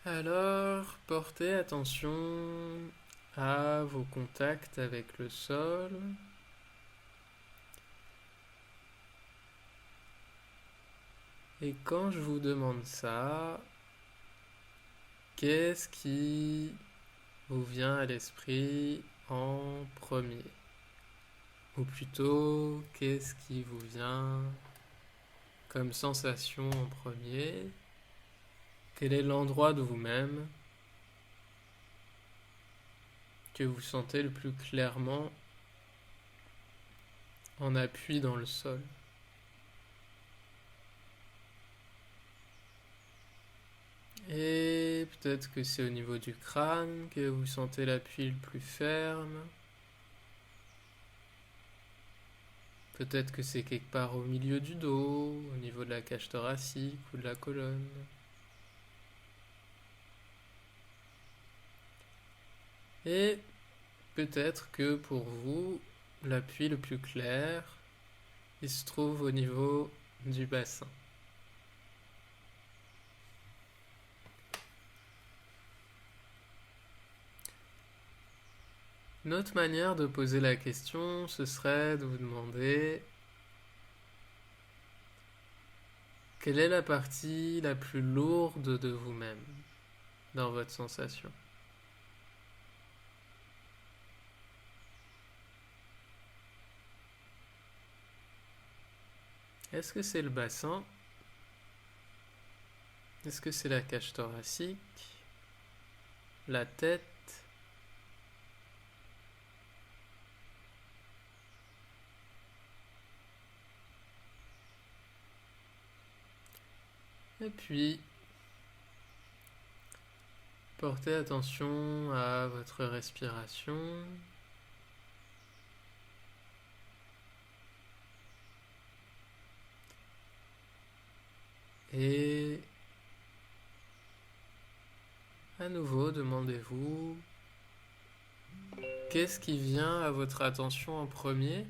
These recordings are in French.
Alors, portez attention à vos contacts avec le sol. Et quand je vous demande ça, qu'est-ce qui vous vient à l'esprit en premier? Ou plutôt, qu'est-ce qui vous vient comme sensation en premier? Quel est l'endroit de vous-même que vous sentez le plus clairement en appui dans le sol? Et peut-être que c'est au niveau du crâne que vous sentez l'appui le plus ferme. Peut-être que c'est quelque part au milieu du dos, au niveau de la cage thoracique ou de la colonne. Et peut-être que pour vous, l'appui le plus clair, il se trouve au niveau du bassin. Une autre manière de poser la question, ce serait de vous demander quelle est la partie la plus lourde de vous-même dans votre sensation. Est-ce que c'est le bassin? Est-ce que c'est la cage thoracique? La tête? Et puis, portez attention à votre respiration. Et à nouveau, demandez-vous qu'est-ce qui vient à votre attention en premier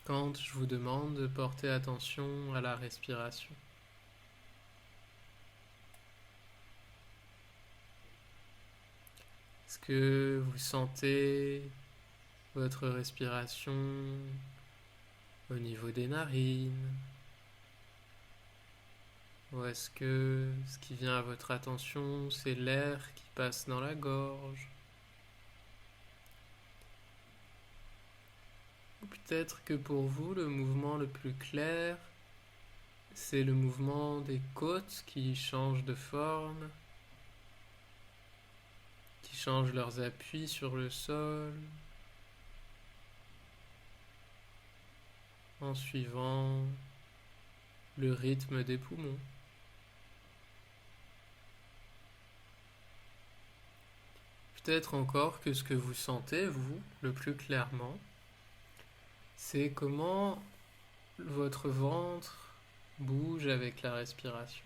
quand je vous demande de porter attention à la respiration. Est-ce que vous sentez votre respiration au niveau des narines? Ou est-ce que ce qui vient à votre attention, c'est l'air qui passe dans la gorge? Ou peut-être que pour vous, le mouvement le plus clair, c'est le mouvement des côtes qui changent de forme, qui changent leurs appuis sur le sol, en suivant le rythme des poumons. Peut-être encore que ce que vous sentez, vous, le plus clairement, c'est comment votre ventre bouge avec la respiration.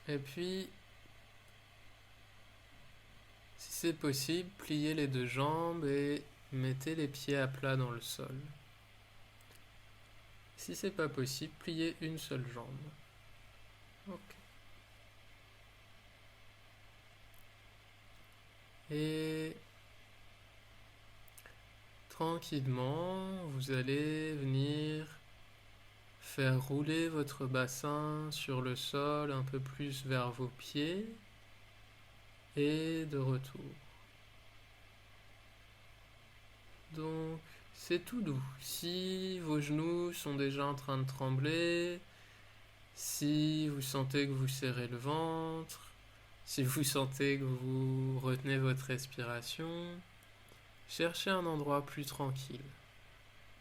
Et puis, si c'est possible, pliez les deux jambes et mettez les pieds à plat dans le sol. Si c'est pas possible, pliez une seule jambe. Ok. Et tranquillement, vous allez venir faire rouler votre bassin sur le sol un peu plus vers vos pieds et de retour. Donc, c'est tout doux. Si vos genoux sont déjà en train de trembler, si vous sentez que vous serrez le ventre, si vous sentez que vous retenez votre respiration, cherchez un endroit plus tranquille.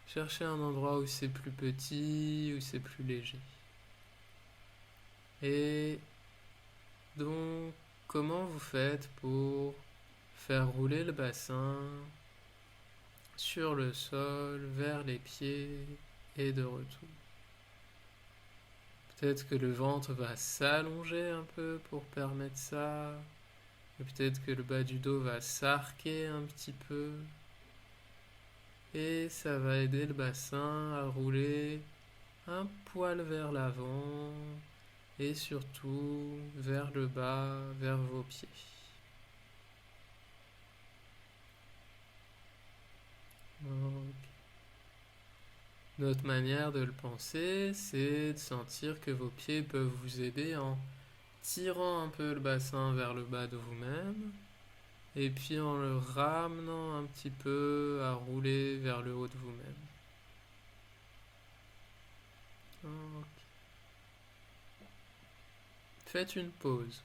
Cherchez un endroit où c'est plus petit, où c'est plus léger. Et donc, comment vous faites pour faire rouler le bassin sur le sol, vers les pieds et de retour? Peut-être que le ventre va s'allonger un peu pour permettre ça. Et peut-être que le bas du dos va s'arquer un petit peu. Et ça va aider le bassin à rouler un poil vers l'avant et surtout vers le bas, vers vos pieds. Ok. Notre manière de le penser, c'est de sentir que vos pieds peuvent vous aider en tirant un peu le bassin vers le bas de vous-même et puis en le ramenant un petit peu à rouler vers le haut de vous-même. Ok. Faites une pause.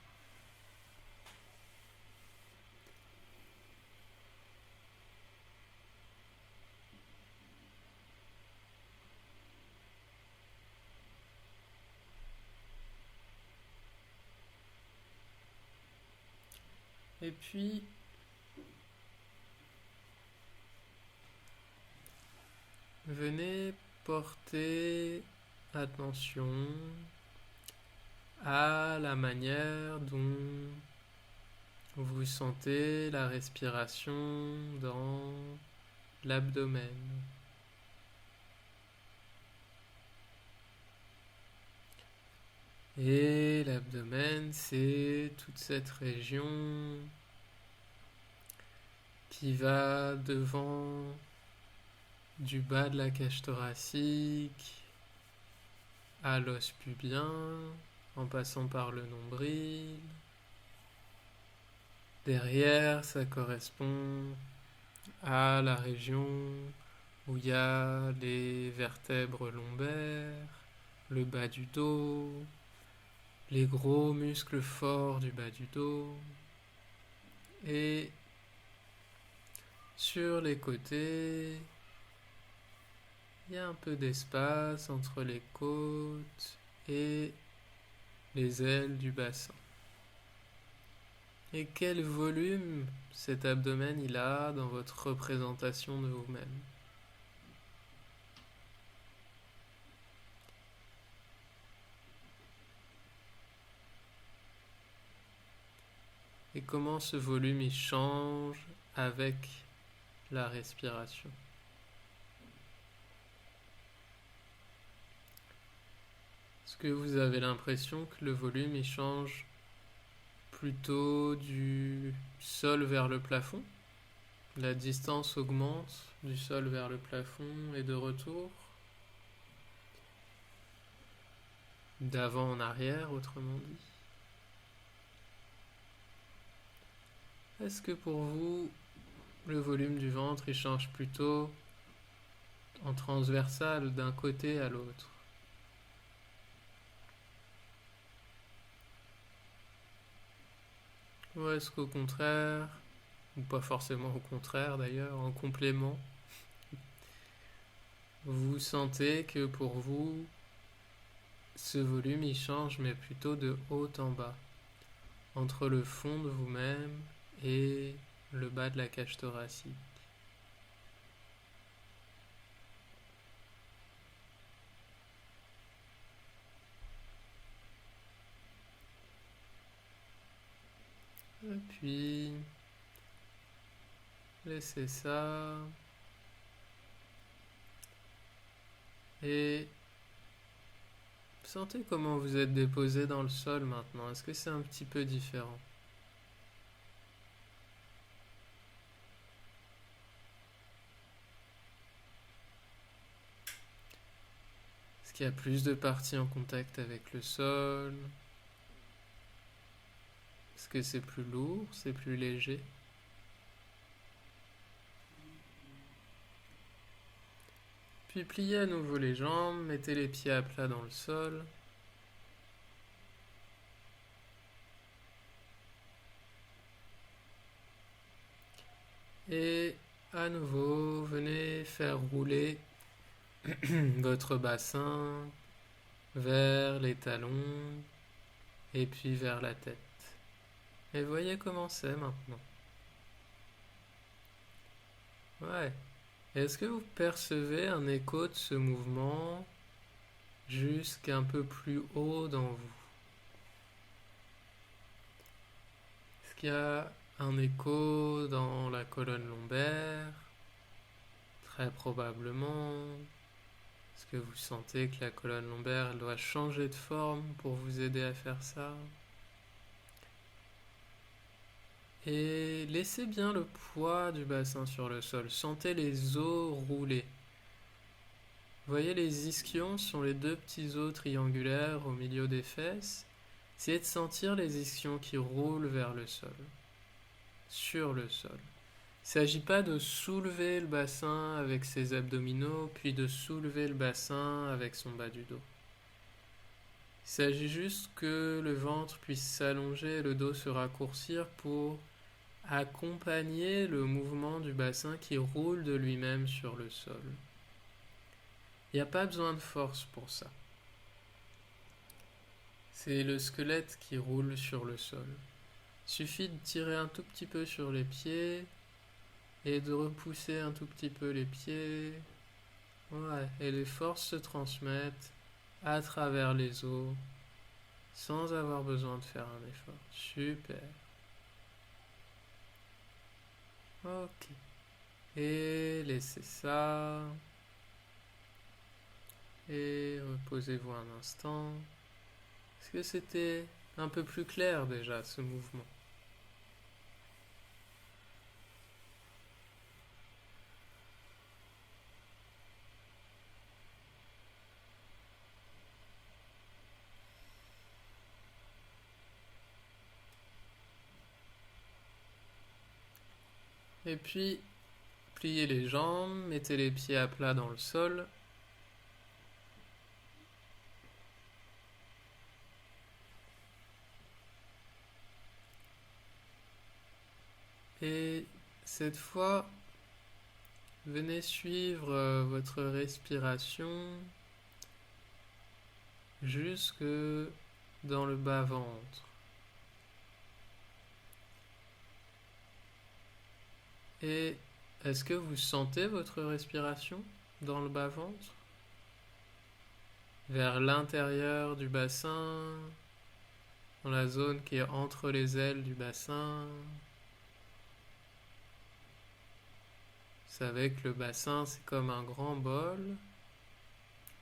Et puis, venez porter attention à la manière dont vous sentez la respiration dans l'abdomen. Et l'abdomen, c'est toute cette région qui va devant du bas de la cage thoracique à l'os pubien, en passant par le nombril. Derrière, ça correspond à la région où il y a les vertèbres lombaires, le bas du dos, les gros muscles forts du bas du dos. Et sur les côtés, il y a un peu d'espace entre les côtes et les ailes du bassin. Et quel volume cet abdomen il a dans votre représentation de vous-même. Et comment ce volume il change avec la respiration. Est-ce que vous avez l'impression que le volume il change plutôt du sol vers le plafond? La distance augmente du sol vers le plafond et de retour? D'avant en arrière, autrement dit. Est-ce que pour vous, le volume du ventre il change plutôt en transversal d'un côté à l'autre? Ou est-ce qu'au contraire, ou pas forcément au contraire d'ailleurs, en complément, vous sentez que pour vous, ce volume il change mais plutôt de haut en bas, entre le fond de vous-même et le bas de la cage thoracique. Et puis, laissez ça. Et sentez comment vous êtes déposé dans le sol maintenant. Est-ce que c'est un petit peu différent? Est-ce qu'il y a plus de parties en contact avec le sol? Est-ce que c'est plus lourd? C'est plus léger? Puis pliez à nouveau les jambes, mettez les pieds à plat dans le sol. Et à nouveau, venez faire rouler votre bassin vers les talons et puis vers la tête. Et voyez comment c'est maintenant. Ouais. Est-ce que vous percevez un écho de ce mouvement jusqu'un peu plus haut dans vous? Est-ce qu'il y a un écho dans la colonne lombaire? Très probablement. Est-ce que vous sentez que la colonne lombaire elle doit changer de forme pour vous aider à faire ça? Et laissez bien le poids du bassin sur le sol. Sentez les os rouler. Vous voyez, les ischions sont les deux petits os triangulaires au milieu des fesses. Essayez de sentir les ischions qui roulent vers le sol, sur le sol. Il ne s'agit pas de soulever le bassin avec ses abdominaux, puis de soulever le bassin avec son bas du dos. Il s'agit juste que le ventre puisse s'allonger et le dos se raccourcir pour accompagner le mouvement du bassin qui roule de lui-même sur le sol. Il n'y a pas besoin de force pour ça. C'est le squelette qui roule sur le sol. Il suffit de tirer un tout petit peu sur les pieds et de repousser un tout petit peu les pieds. Ouais, et les forces se transmettent à travers les os sans avoir besoin de faire un effort. Super. Ok. Et laissez ça. Et reposez-vous un instant. Est-ce que c'était un peu plus clair déjà ce mouvement? Et puis, pliez les jambes, mettez les pieds à plat dans le sol. Et cette fois, venez suivre votre respiration jusque dans le bas-ventre. Et est-ce que vous sentez votre respiration dans le bas-ventre? Vers l'intérieur du bassin, dans la zone qui est entre les ailes du bassin. Vous savez que le bassin, c'est comme un grand bol,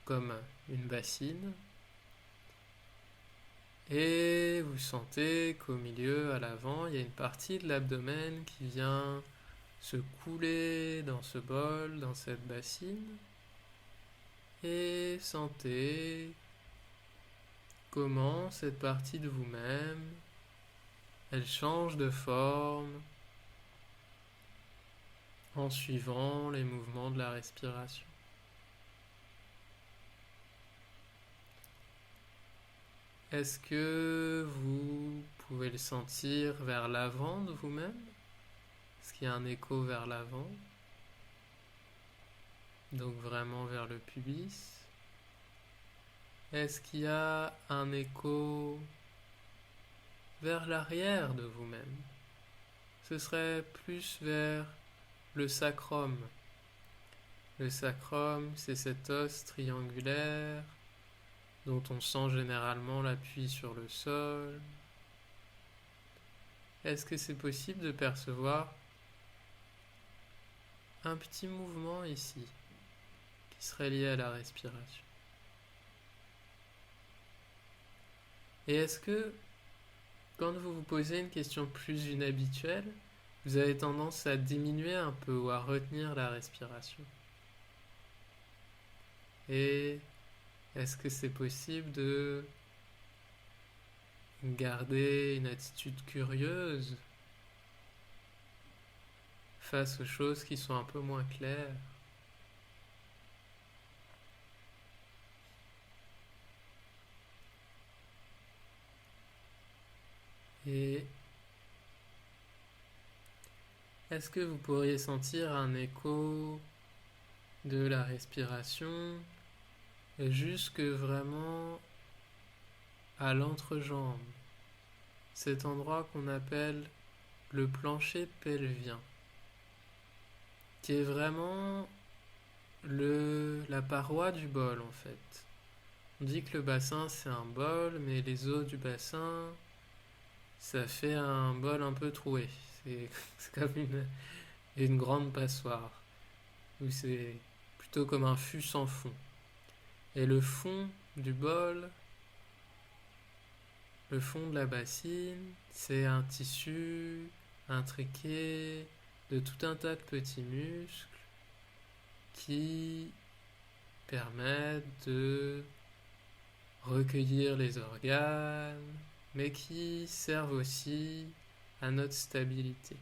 comme une bassine. Et vous sentez qu'au milieu, à l'avant, il y a une partie de l'abdomen qui vient se couler dans ce bol, dans cette bassine. Et sentez comment cette partie de vous-même, elle change de forme en suivant les mouvements de la respiration. Est-ce que vous pouvez le sentir vers l'avant de vous-même? Est-ce qu'il y a un écho vers l'avant? Donc vraiment vers le pubis. Est-ce qu'il y a un écho vers l'arrière de vous-même? Ce serait plus vers le sacrum. Le sacrum, c'est cet os triangulaire dont on sent généralement l'appui sur le sol. Est-ce que c'est possible de percevoir un petit mouvement ici qui serait lié à la respiration? Et est-ce que, quand vous vous posez une question plus inhabituelle, vous avez tendance à diminuer un peu ou à retenir la respiration? Et est-ce que c'est possible de garder une attitude curieuse face aux choses qui sont un peu moins claires? Et est-ce que vous pourriez sentir un écho de la respiration jusque vraiment à l'entrejambe, cet endroit qu'on appelle le plancher pelvien, qui est vraiment la paroi du bol en fait. On dit que le bassin c'est un bol, mais les os du bassin ça fait un bol un peu troué. C'est c'est comme une grande passoire, où c'est plutôt comme un fût sans fond. Et le fond du bol, le fond de la bassine, c'est un tissu intriqué de tout un tas de petits muscles qui permettent de recueillir les organes, mais qui servent aussi à notre stabilité.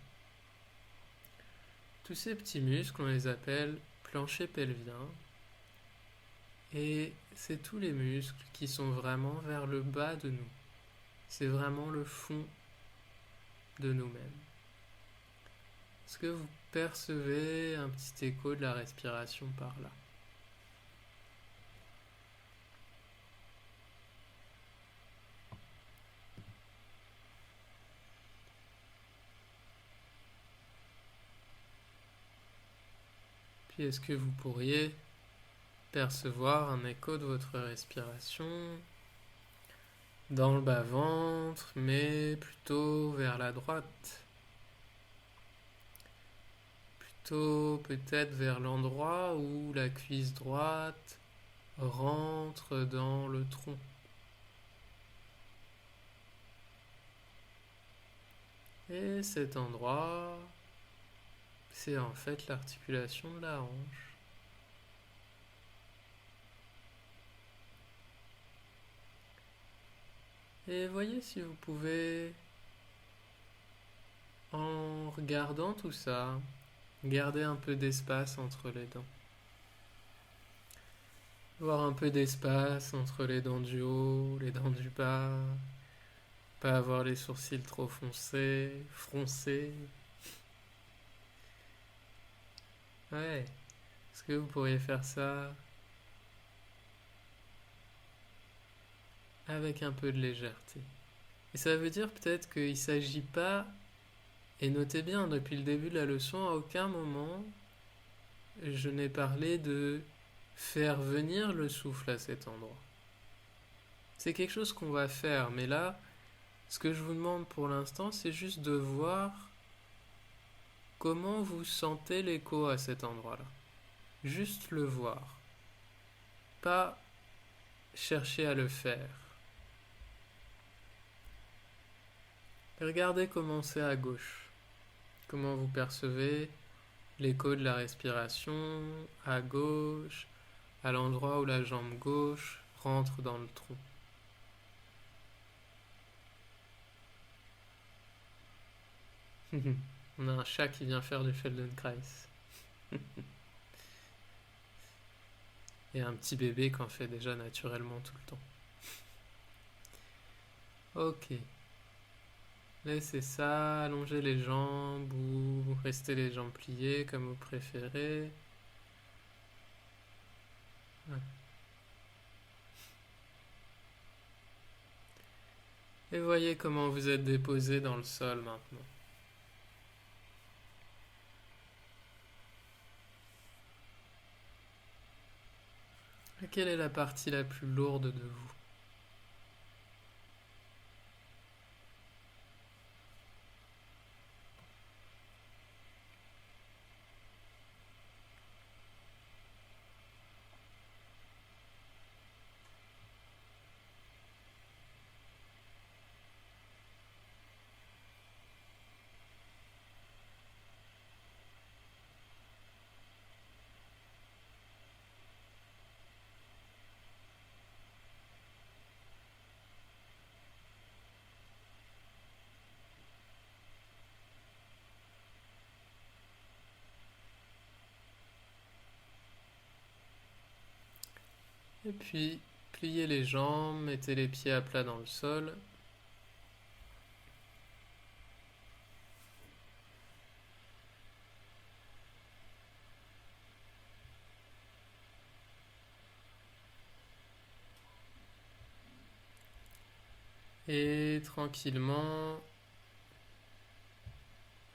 Tous ces petits muscles, on les appelle plancher pelvien, et c'est tous les muscles qui sont vraiment vers le bas de nous. C'est vraiment le fond de nous-mêmes. Est-ce que vous percevez un petit écho de la respiration par là? Puis est-ce que vous pourriez percevoir un écho de votre respiration dans le bas-ventre, mais plutôt vers la droite? Plutôt peut-être vers l'endroit où la cuisse droite rentre dans le tronc. Et cet endroit, c'est en fait l'articulation de la hanche. Et voyez si vous pouvez, en regardant tout ça, garder un peu d'espace entre les dents. Avoir un peu d'espace entre les dents du haut, les dents du bas. Pas avoir les sourcils trop froncés. Ouais. Est-ce que vous pourriez faire ça avec un peu de légèreté? Et ça veut dire peut-être qu'il ne s'agit pas, et notez bien, depuis le début de la leçon, à aucun moment je n'ai parlé de faire venir le souffle à cet endroit. C'est quelque chose qu'on va faire, mais là, ce que je vous demande pour l'instant, c'est juste de voir comment vous sentez l'écho à cet endroit-là. Juste le voir. Pas chercher à le faire. Regardez comment c'est à gauche. Comment vous percevez l'écho de la respiration à gauche, à l'endroit où la jambe gauche rentre dans le tronc. On a un chat qui vient faire du Feldenkrais. Et un petit bébé qui en fait déjà naturellement tout le temps. Ok. Laissez ça, allongez les jambes ou restez les jambes pliées comme vous préférez. Ouais. Et voyez comment vous êtes déposé dans le sol maintenant. Et quelle est la partie la plus lourde de vous? Et puis, pliez les jambes, mettez les pieds à plat dans le sol. Et tranquillement,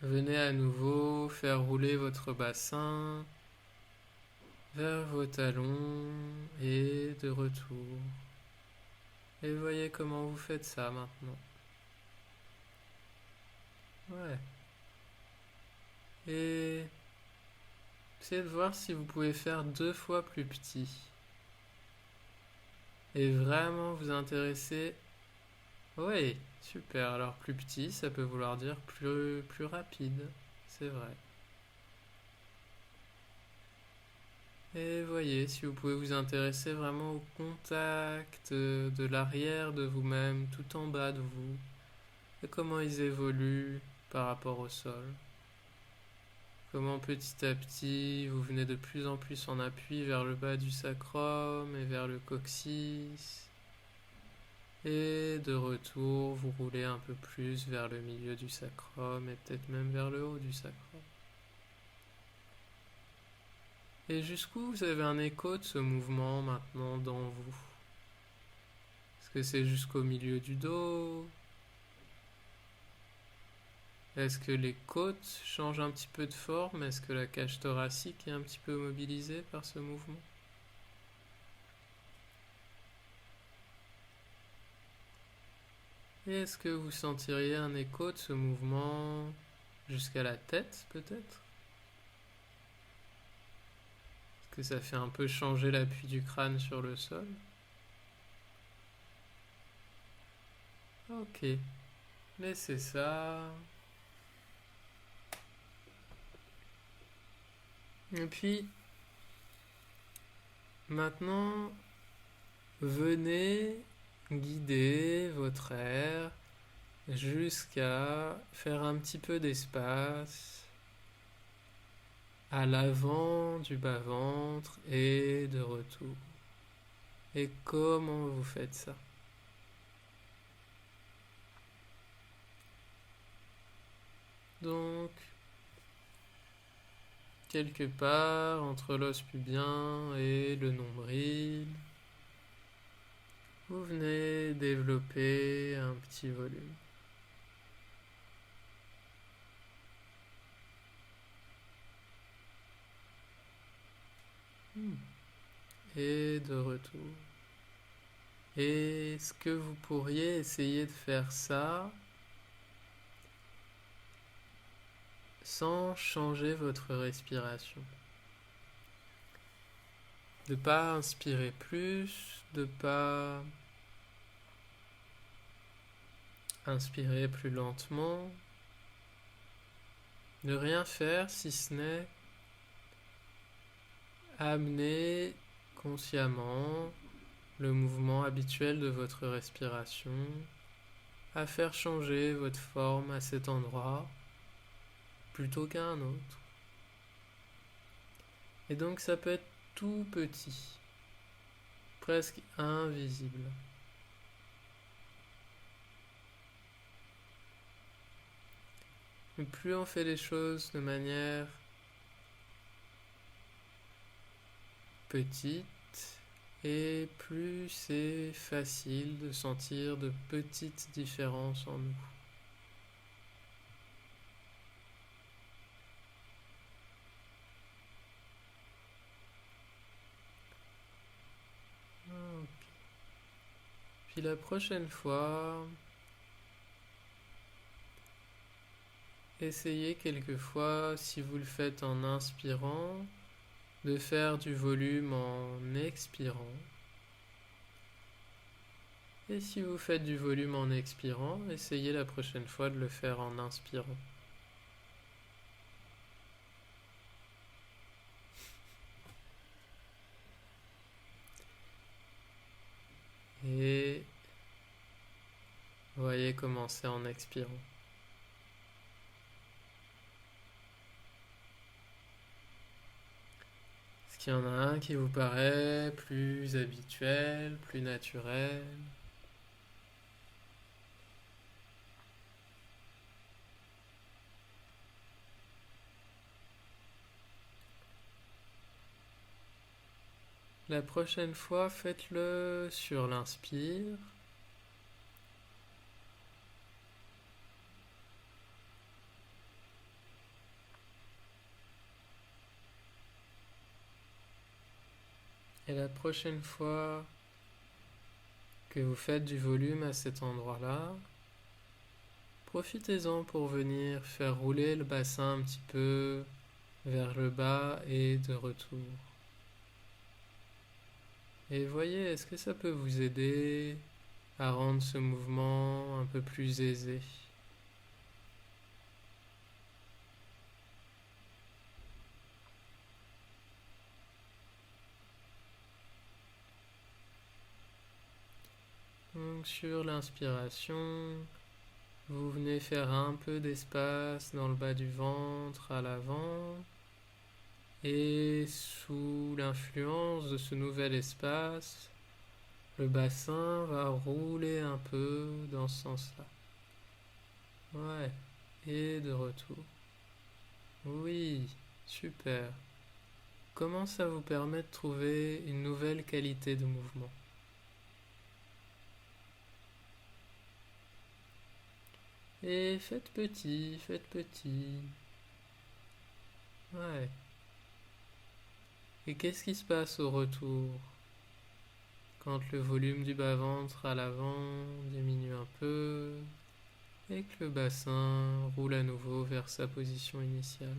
venez à nouveau faire rouler votre bassin vers vos talons et de retour. Et voyez comment vous faites ça maintenant. Ouais. Et essayez de voir si vous pouvez faire 2 fois plus petit. Et vraiment vous intéresser. Oui, super. Alors plus petit, ça peut vouloir dire plus rapide. C'est vrai. Et voyez si vous pouvez vous intéresser vraiment au contact de l'arrière de vous-même, tout en bas de vous, et comment ils évoluent par rapport au sol. Comment petit à petit vous venez de plus en plus en appui vers le bas du sacrum et vers le coccyx. Et de retour, vous roulez un peu plus vers le milieu du sacrum et peut-être même vers le haut du sacrum. Et jusqu'où vous avez un écho de ce mouvement maintenant dans vous? Est-ce que c'est jusqu'au milieu du dos? Est-ce que les côtes changent un petit peu de forme? Est-ce que la cage thoracique est un petit peu mobilisée par ce mouvement? Et est-ce que vous sentiriez un écho de ce mouvement jusqu'à la tête peut-être? Est-ce que ça fait un peu changer l'appui du crâne sur le sol? Ok, laissez ça. Et puis, maintenant, venez guider votre air jusqu'à faire un petit peu d'espace à l'avant du bas-ventre et de retour. Et comment vous faites ça? Donc, quelque part entre l'os pubien et le nombril, vous venez développer un petit volume. Et de retour. Est-ce que vous pourriez essayer de faire ça sans changer votre respiration? De pas inspirer plus, de pas inspirer plus lentement, de rien faire si ce n'est amener consciemment le mouvement habituel de votre respiration à faire changer votre forme à cet endroit plutôt qu'à un autre. Et donc ça peut être tout petit, presque invisible. Mais plus on fait les choses de manière petite, et plus c'est facile de sentir de petites différences en nous. Ok. Puis la prochaine fois, essayez quelquefois, si vous le faites en inspirant, de faire du volume en expirant. Et si vous faites du volume en expirant, essayez la prochaine fois de le faire en inspirant. Et voyez comment c'est en expirant. Est-ce qu'il y en a un qui vous paraît plus habituel, plus naturel? La prochaine fois, faites-le sur l'inspire. Et la prochaine fois que vous faites du volume à cet endroit-là, Profitez-en pour venir faire rouler le bassin un petit peu vers le bas et de retour. Et voyez, est-ce que ça peut vous aider à rendre ce mouvement un peu plus aisé? Donc sur l'inspiration, vous venez faire un peu d'espace dans le bas du ventre à l'avant et sous l'influence de ce nouvel espace, le bassin va rouler un peu dans ce sens-là. Ouais, et de retour. Oui, super. Comment ça vous permet de trouver une nouvelle qualité de mouvement? Et faites petit, faites petit. Ouais. Et qu'est-ce qui se passe au retour? Quand le volume du bas-ventre à l'avant diminue un peu et que le bassin roule à nouveau vers sa position initiale.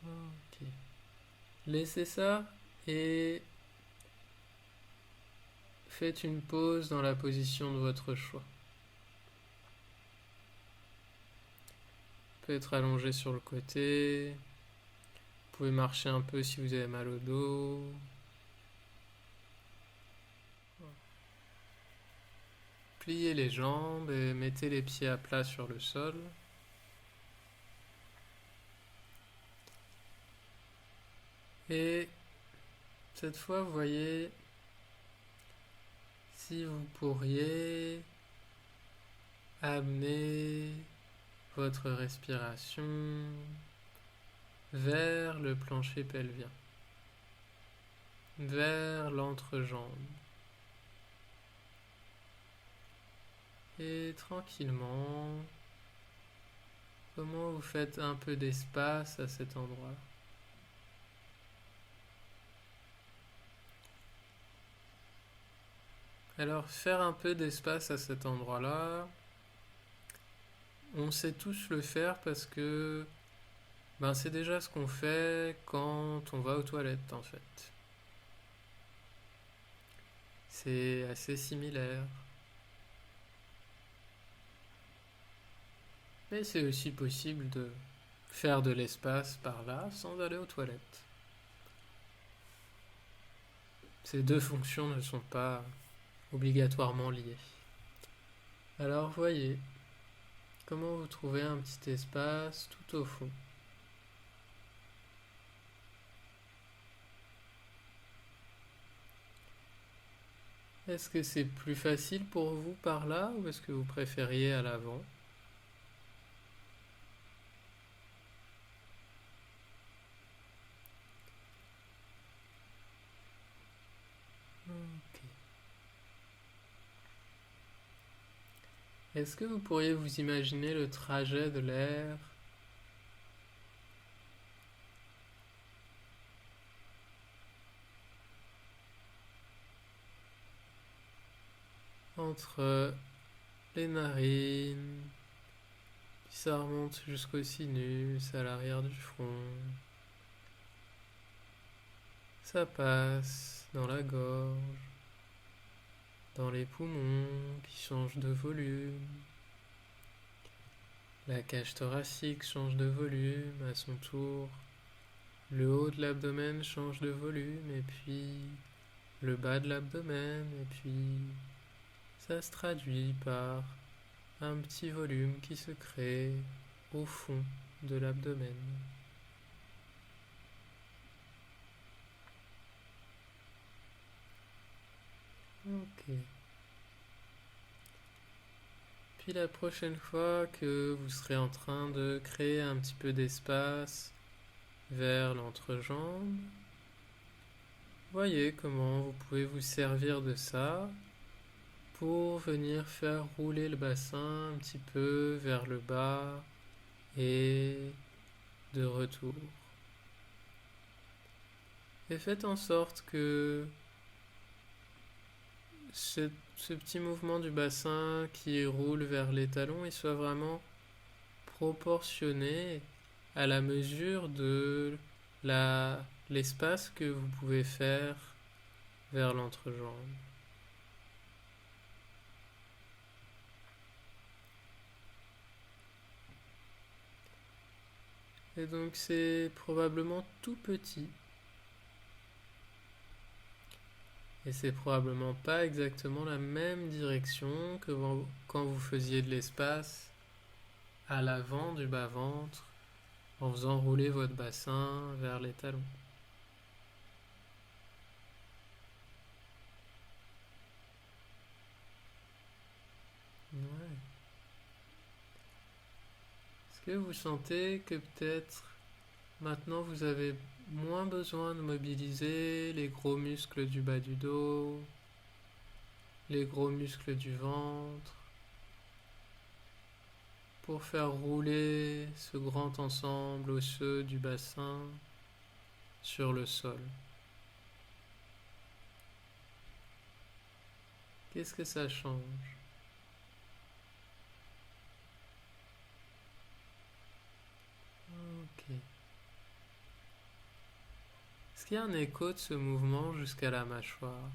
Ok. Laissez ça et faites une pause dans la position de votre choix. Vous pouvez être allongé sur le côté, vous pouvez marcher un peu si vous avez mal au dos. Pliez les jambes et mettez les pieds à plat sur le sol. Et cette fois, vous voyez si vous pourriez amener votre respiration vers le plancher pelvien, vers l'entrejambe. Et tranquillement, comment vous faites un peu d'espace à cet endroit? Alors, faire un peu d'espace à cet endroit-là, on sait tous le faire parce que c'est déjà ce qu'on fait quand on va aux toilettes en fait. C'est assez similaire. Mais c'est aussi possible de faire de l'espace par là sans aller aux toilettes. Ces deux fonctions ne sont pas obligatoirement liées. Alors voyez, comment vous trouvez un petit espace tout au fond. Est-ce que c'est plus facile pour vous par là ou est-ce que vous préfériez à l'avant? Ok. Est-ce que vous pourriez vous imaginer le trajet de l'air entre les narines, puis ça remonte jusqu'au sinus, à l'arrière du front. Ça passe dans la gorge, dans les poumons qui changent de volume. La cage thoracique change de volume à son tour. Le haut de l'abdomen change de volume et puis le bas de l'abdomen et puis ça se traduit par un petit volume qui se crée au fond de l'abdomen. Ok. Puis la prochaine fois que vous serez en train de créer un petit peu d'espace vers l'entrejambe, voyez comment vous pouvez vous servir de ça pour venir faire rouler le bassin un petit peu vers le bas et de retour. Et faites en sorte que ce petit mouvement du bassin qui roule vers les talons, il soit vraiment proportionné à la mesure de l'espace que vous pouvez faire vers l'entrejambe. Et donc c'est probablement tout petit. Et c'est probablement pas exactement la même direction que quand vous faisiez de l'espace à l'avant du bas-ventre en faisant rouler votre bassin vers les talons. Ouais. Est-ce que vous sentez que peut-être maintenant vous avez moins besoin de mobiliser les gros muscles du bas du dos, les gros muscles du ventre, pour faire rouler ce grand ensemble osseux du bassin sur le sol? Qu'est-ce que ça change? Ok. Est-ce qu'il y a un écho de ce mouvement jusqu'à la mâchoire?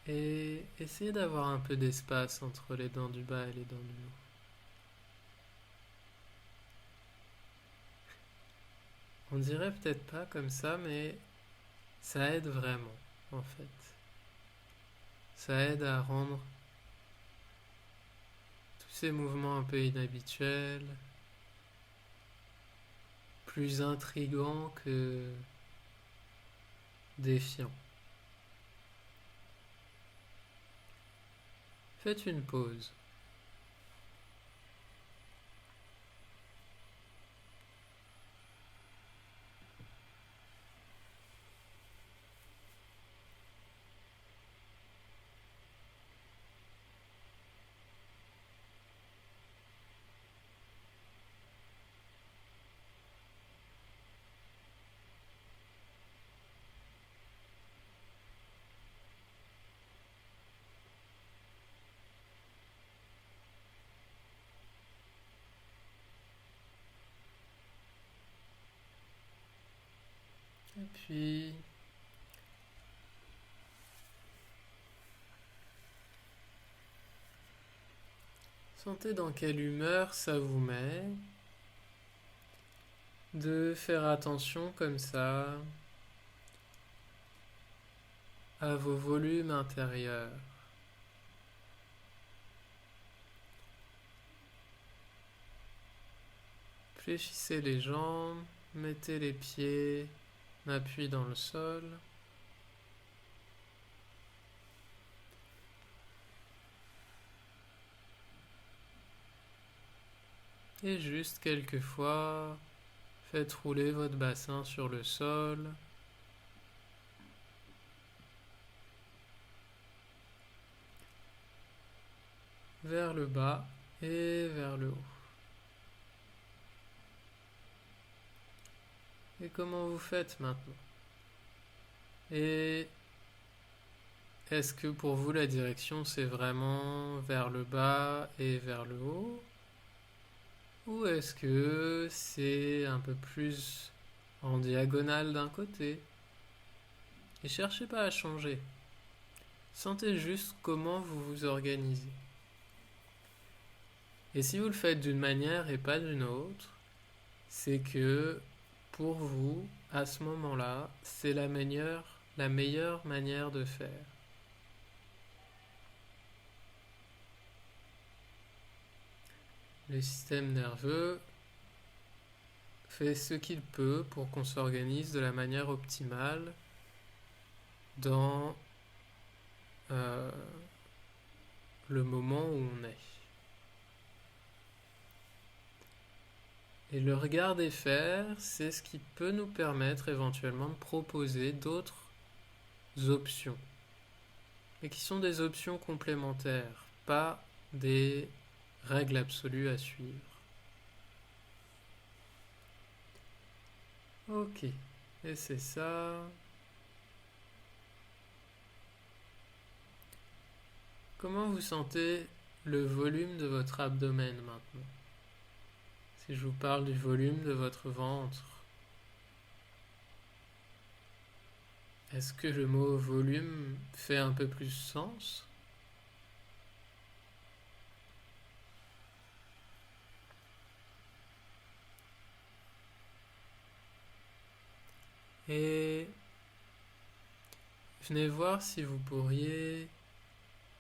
Et essayez d'avoir un peu d'espace entre les dents du bas et les dents du haut. On dirait peut-être pas comme ça, mais ça aide vraiment, en fait. Ça aide à rendre tous ces mouvements un peu inhabituels plus intrigants que défiants. Faites une pause. Et puis, sentez dans quelle humeur ça vous met de faire attention comme ça à vos volumes intérieurs. Fléchissez les jambes, mettez les pieds en appui dans le sol. Et juste quelquefois, faites rouler votre bassin sur le sol. Vers le bas et vers le haut. Et comment vous faites maintenant? Et est-ce que pour vous la direction c'est vraiment vers le bas et vers le haut? Ou est-ce que c'est un peu plus en diagonale d'un côté? Et cherchez pas à changer. Sentez juste comment vous vous organisez. Et si vous le faites d'une manière et pas d'une autre, c'est que pour vous, à ce moment-là, c'est la meilleure manière de faire. Le système nerveux fait ce qu'il peut pour qu'on s'organise de la manière optimale dans le moment où on est. Et le regarder faire, c'est ce qui peut nous permettre éventuellement de proposer d'autres options, mais qui sont des options complémentaires, pas des règles absolues à suivre. Ok, et c'est ça. Comment vous sentez le volume de votre abdomen maintenant? Si je vous parle du volume de votre ventre, est-ce que le mot volume fait un peu plus sens? Et venez voir si vous pourriez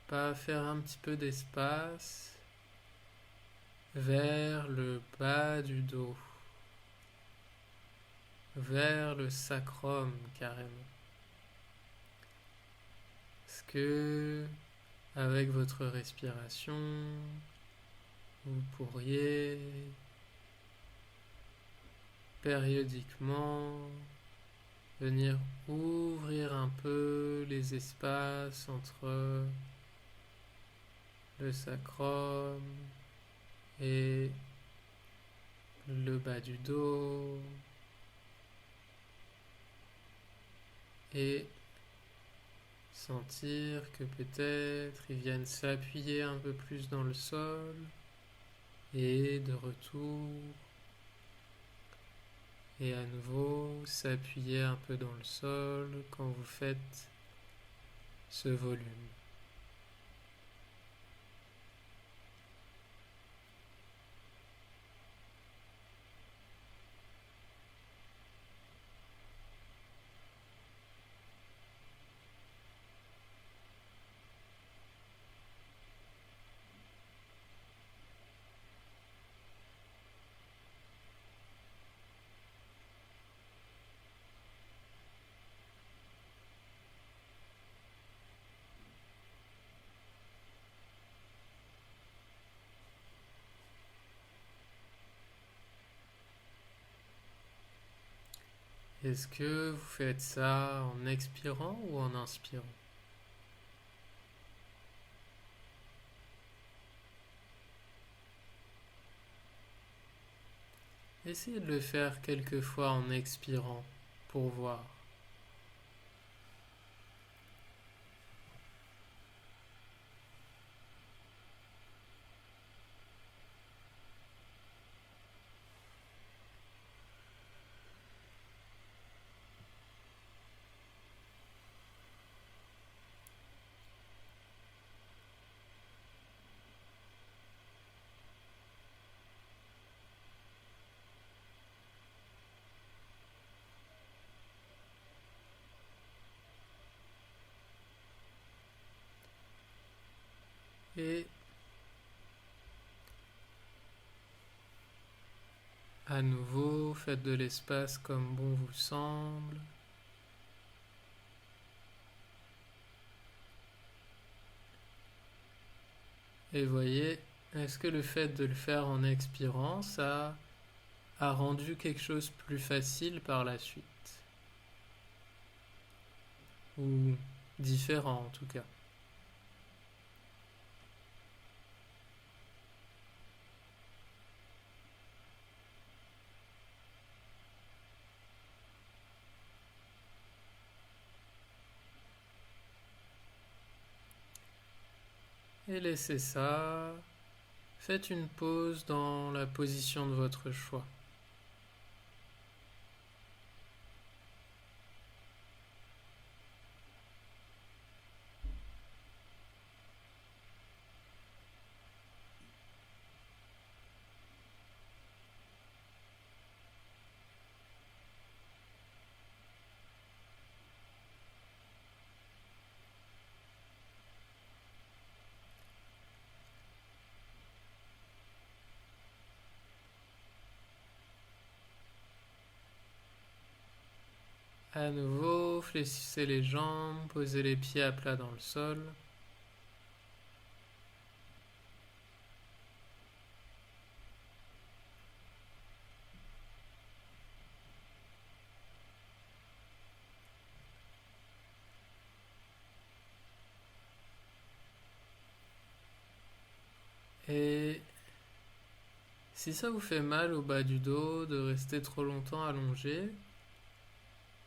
pas faire un petit peu d'espace vers le bas du dos, vers le sacrum carrément. Est-ce que, avec votre respiration, vous pourriez périodiquement venir ouvrir un peu les espaces entre le sacrum et le bas du dos et sentir que peut-être ils viennent s'appuyer un peu plus dans le sol et de retour et à nouveau s'appuyer un peu dans le sol quand vous faites ce volume. Est-ce que vous faites ça en expirant ou en inspirant? Essayez de le faire quelques fois en expirant pour voir. Et à nouveau, faites de l'espace comme bon vous semble. Et voyez, est-ce que le fait de le faire en expirant, ça a rendu quelque chose plus facile par la suite? Ou différent en tout cas. Et laissez ça. Faites une pause dans la position de votre choix. À nouveau, fléchissez les jambes, posez les pieds à plat dans le sol. Et si ça vous fait mal au bas du dos de rester trop longtemps allongé,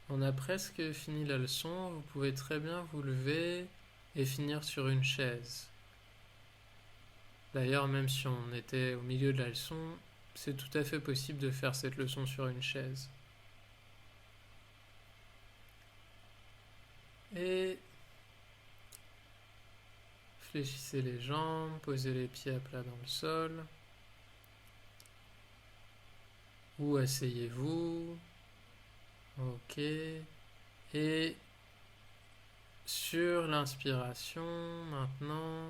On a presque fini la leçon, vous pouvez très bien vous lever et finir sur une chaise. D'ailleurs, même si on était au milieu de la leçon, c'est tout à fait possible de faire cette leçon sur une chaise. Et fléchissez les jambes, posez les pieds à plat dans le sol. Ou asseyez-vous. Ok. Et sur l'inspiration, maintenant,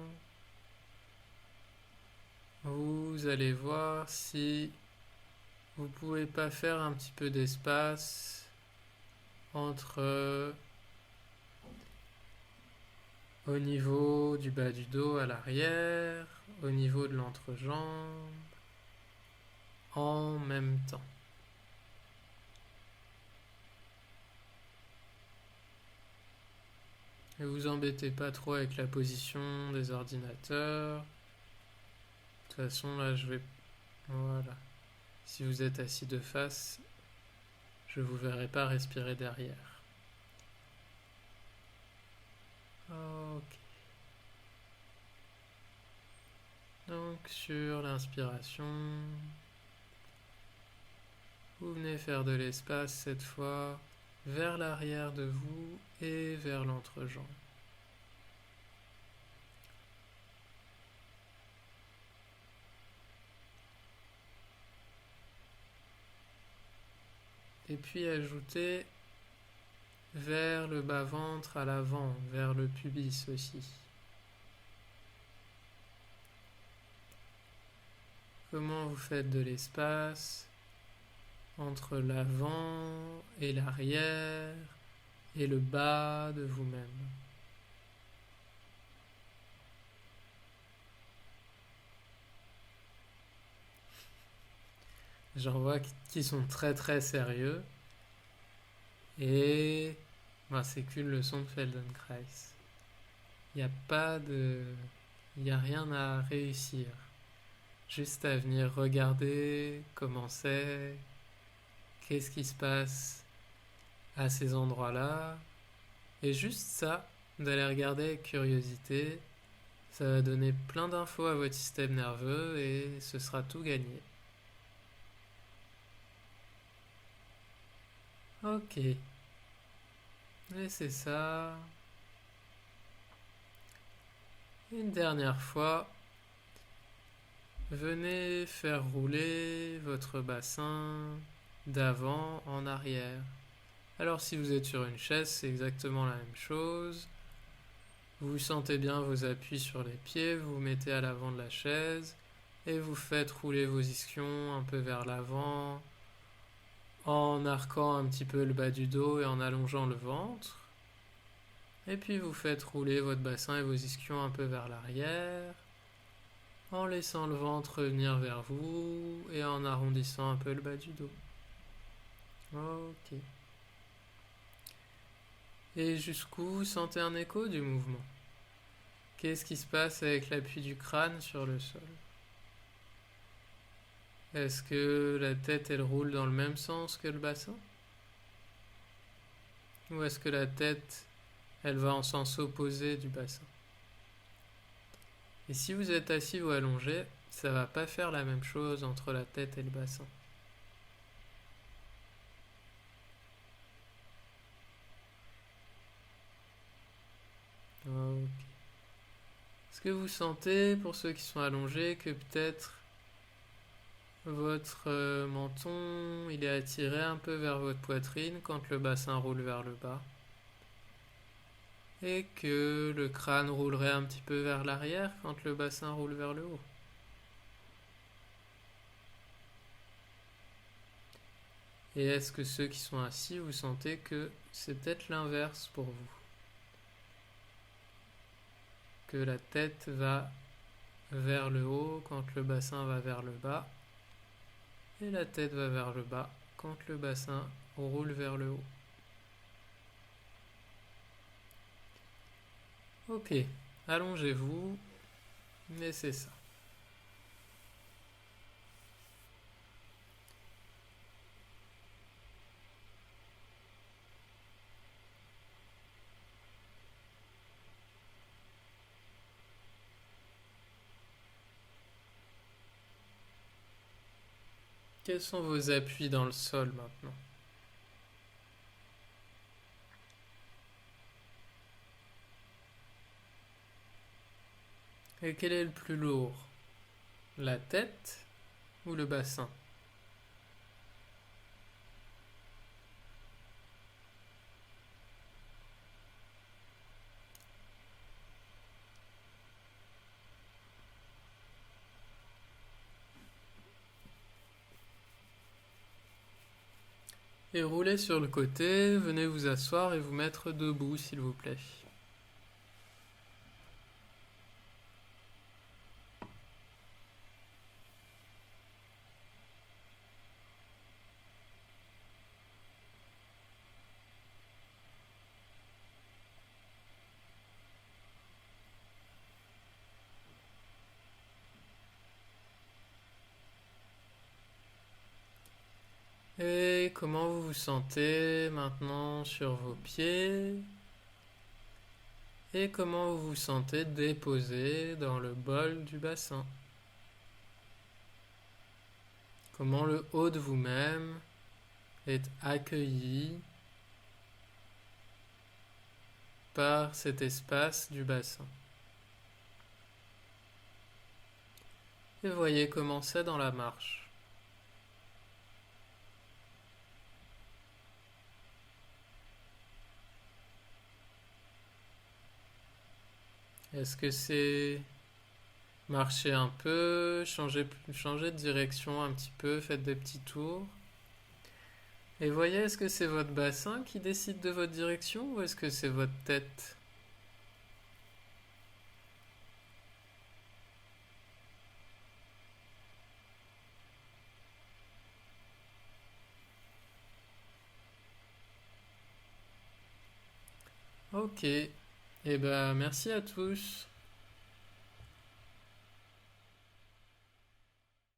vous allez voir si vous pouvez pas faire un petit peu d'espace entre au niveau du bas du dos à l'arrière, au niveau de l'entrejambe, en même temps. Ne vous embêtez pas trop avec la position des ordinateurs. De toute façon, là, je vais... Voilà. Si vous êtes assis de face, je ne vous verrai pas respirer derrière. Ok. Donc, sur l'inspiration, vous venez faire de l'espace cette fois vers l'arrière de vous et vers l'entrejambe. Et puis ajoutez vers le bas-ventre à l'avant, vers le pubis aussi. Comment vous faites de l'espace entre l'avant et l'arrière et le bas de vous-même. J'en vois qui sont très très sérieux et c'est qu'une leçon de Feldenkrais. Il n'y a pas de... Il n'y a rien à réussir. Juste à venir regarder comment c'est, qu'est-ce qui se passe à ces endroits-là. Et juste ça, d'aller regarder avec curiosité, ça va donner plein d'infos à votre système nerveux et ce sera tout gagné. Ok. Laissez ça. Une dernière fois, venez faire rouler votre bassin d'avant en arrière. Alors si vous êtes sur une chaise, c'est exactement la même chose. Vous sentez bien vos appuis sur les pieds, vous vous mettez à l'avant de la chaise et vous faites rouler vos ischions un peu vers l'avant en arquant un petit peu le bas du dos et en allongeant le ventre. Et puis vous faites rouler votre bassin et vos ischions un peu vers l'arrière en laissant le ventre venir vers vous et en arrondissant un peu le bas du dos. Ok. Et jusqu'où vous sentez un écho du mouvement? Qu'est-ce qui se passe avec l'appui du crâne sur le sol? Est-ce que la tête elle roule dans le même sens que le bassin? Ou est-ce que la tête elle va en sens opposé du bassin? Et si vous êtes assis ou allongé, ça va pas faire la même chose entre la tête et le bassin. Ok. Est-ce que vous sentez, pour ceux qui sont allongés, que peut-être votre menton il est attiré un peu vers votre poitrine quand le bassin roule vers le bas? Et que le crâne roulerait un petit peu vers l'arrière quand le bassin roule vers le haut? Et est-ce que ceux qui sont assis, vous sentez que c'est peut-être l'inverse pour vous? Que la tête va vers le haut quand le bassin va vers le bas et la tête va vers le bas quand le bassin roule vers le haut. Ok, allongez-vous, mais c'est ça. Quels sont vos appuis dans le sol maintenant? Et quel est le plus lourd? La tête ou le bassin? Et roulez sur le côté, venez vous asseoir et vous mettre debout s'il vous plaît. Et comment vous vous sentez maintenant sur vos pieds? Et comment vous vous sentez déposé dans le bol du bassin? Comment le haut de vous-même est accueilli par cet espace du bassin? Et voyez comment c'est dans la marche. Est-ce que c'est marcher un peu, changer de direction un petit peu, faites des petits tours? Et voyez, est-ce que c'est votre bassin qui décide de votre direction ou est-ce que c'est votre tête? Ok. Eh ben, merci à tous.